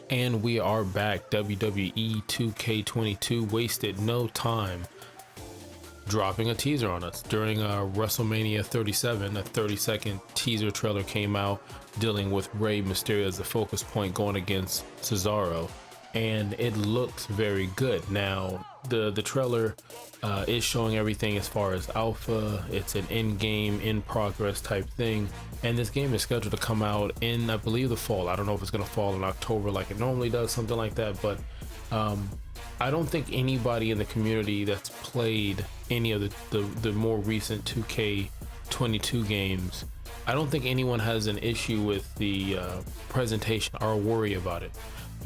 And we are back. WWE 2K22 wasted no time dropping a teaser on us. During Wrestlemania 37, a 30-second teaser trailer came out dealing with Rey Mysterio as the focus point going against Cesaro, and it looks very good. Now, the trailer is showing everything as far as alpha. It's an in-game, in-progress type thing, and this game is scheduled to come out in, I believe, the fall. I don't know if it's going to fall in October like it normally does, something like that, but I don't think anybody in the community that's played any of the more recent 2K22 games, I don't think anyone has an issue with the presentation or worry about it.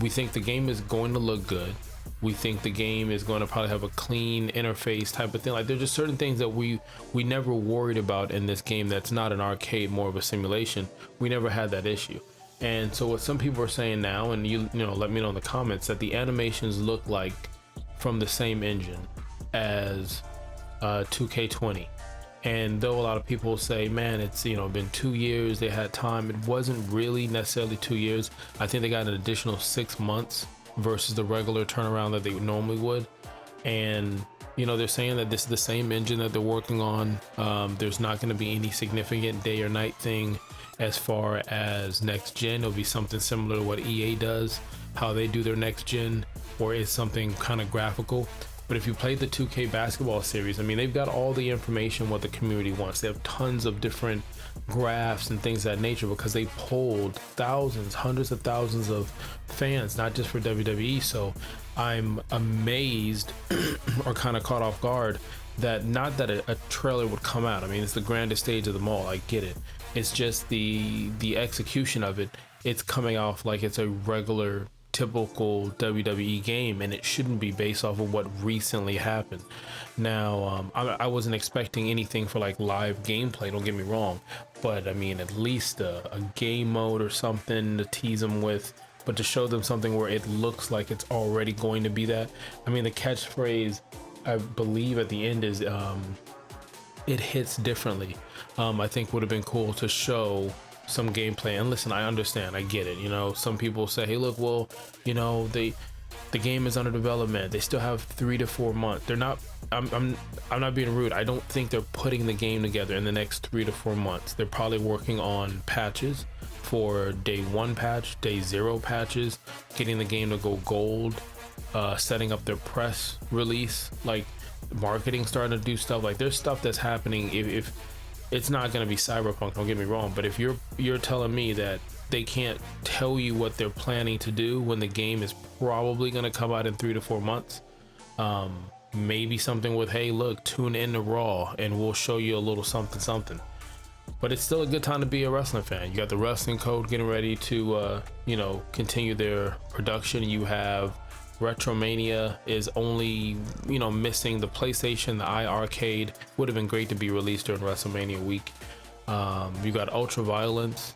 We think the game is going to look good. We think the game is going to probably have a clean interface type of thing. Like, there's just certain things that we never worried about in this game that's not an arcade, more of a simulation. We never had that issue. And so what some people are saying now, and you know, let me know in the comments, that the animations look like from the same engine as 2K20. And though a lot of people say, man, it's, you know, been 2 years, they had time, it wasn't really necessarily 2 years. I think they got an additional 6 months versus the regular turnaround that they normally would. And you know, they're saying that this is the same engine that they're working on. There's not going to be any significant day or night thing as far as next gen. It'll be something similar to what EA does, how they do their next gen, or is something kind of graphical. But if you played the 2K basketball series, I mean, they've got all the information what the community wants. They have tons of different graphs and things of that nature because they polled thousands, hundreds of thousands of fans, not just for WWE. So I'm amazed or kind of caught off guard that not that a trailer would come out. I mean, it's the grandest stage of them all. I get it. It's just the execution of it. It's coming off like it's a regular, typical WWE game, and it shouldn't be based off of what recently happened. Now, I wasn't expecting anything for like live gameplay, don't get me wrong, but I mean, at least a game mode or something to tease them with, but to show them something where it looks like it's already going to be that. I mean, the catchphrase, I believe at the end is it hits differently. I think would have been cool to show some gameplay. And listen, I understand, I get it. You know, some people say, hey, look, well, you know, the game is under development, they still have 3 to 4 months. They're not, I'm not being rude, I don't think they're putting the game together in the next 3 to 4 months. They're probably working on patches for day 1 patch, day 0 patches, getting the game to go gold, setting up their press release, like marketing, starting to do stuff. Like, there's stuff that's happening. If it's not going to be Cyberpunk, don't get me wrong, but if you're telling me that they can't tell you what they're planning to do when the game is probably going to come out in 3 to 4 months, maybe something with, hey, look, tune in to Raw and we'll show you a little something. But it's still a good time to be a wrestling fan. You got the Wrestling Code getting ready to you know, continue their production. You have Wrestlemania is only, you know, missing the PlayStation, the iArcade. Would have been great to be released during WrestleMania week. You got Ultra Violence.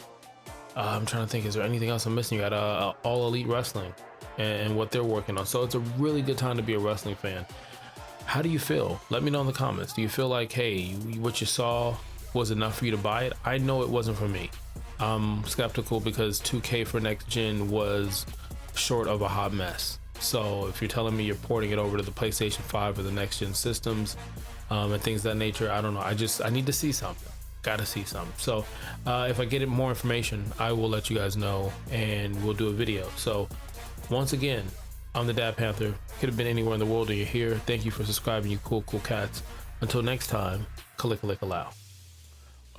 I'm trying to think, is there anything else I'm missing? You got All Elite Wrestling and what they're working on. So it's a really good time to be a wrestling fan. How do you feel? Let me know in the comments. Do you feel like, hey, what you saw was enough for you to buy it? I know it wasn't for me. I'm skeptical because 2K for next gen was short of a hot mess. So if you're telling me you're porting it over to the PlayStation 5 or the next gen systems and things of that nature, I don't know. I need to see something. Gotta see something. So if I get more information, I will let you guys know and we'll do a video. So once again, I'm the Dad Panther. Could have been anywhere in the world and you're here. Thank you for subscribing, you cool cats. Until next time, kalika-lika-lao.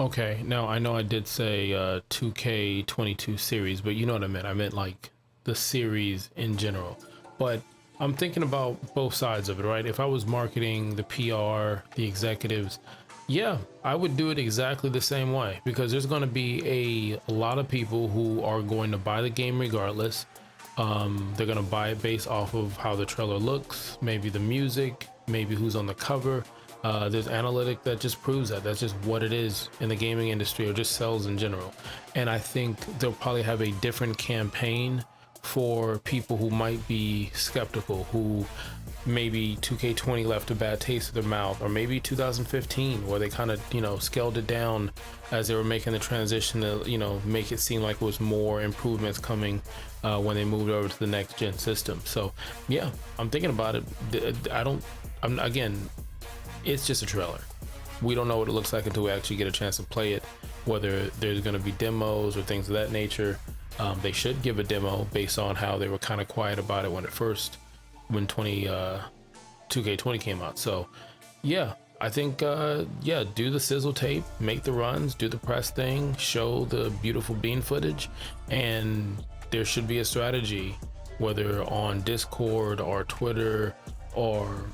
Okay, now I know I did say 2K22 series, but you know what I meant. I meant like the series in general. But I'm thinking about both sides of it, right? If I was marketing, the PR, the executives, yeah, I would do it exactly the same way, because there's going to be a lot of people who are going to buy the game regardless. They're going to buy it based off of how the trailer looks, maybe the music, maybe who's on the cover. There's analytic that just proves that that's just what it is in the gaming industry, or just sales in general. And I think they'll probably have a different campaign for people who might be skeptical, who maybe 2K20 left a bad taste in their mouth, or maybe 2015 where they kind of, you know, scaled it down as they were making the transition to, you know, make it seem like it was more improvements coming when they moved over to the next gen system. So yeah, I'm thinking about it. Again, it's just a trailer. We don't know what it looks like until we actually get a chance to play it, whether there's going to be demos or things of that nature. They should give a demo based on how they were kind of quiet about it when 2K20 came out. So yeah, I think yeah, do the sizzle tape, make the runs, do the press thing, show the beautiful bean footage, and there should be a strategy, whether on Discord or Twitter or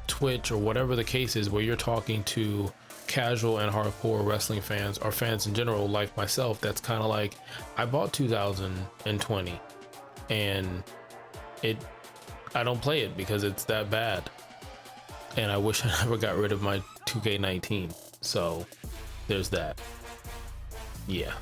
Twitch or whatever the case is, where you're talking to casual and hardcore wrestling fans or fans in general like myself, that's kind of like, I bought 2020 and I don't play it because it's that bad, and I wish I never got rid of my 2K19. So there's that. Yeah.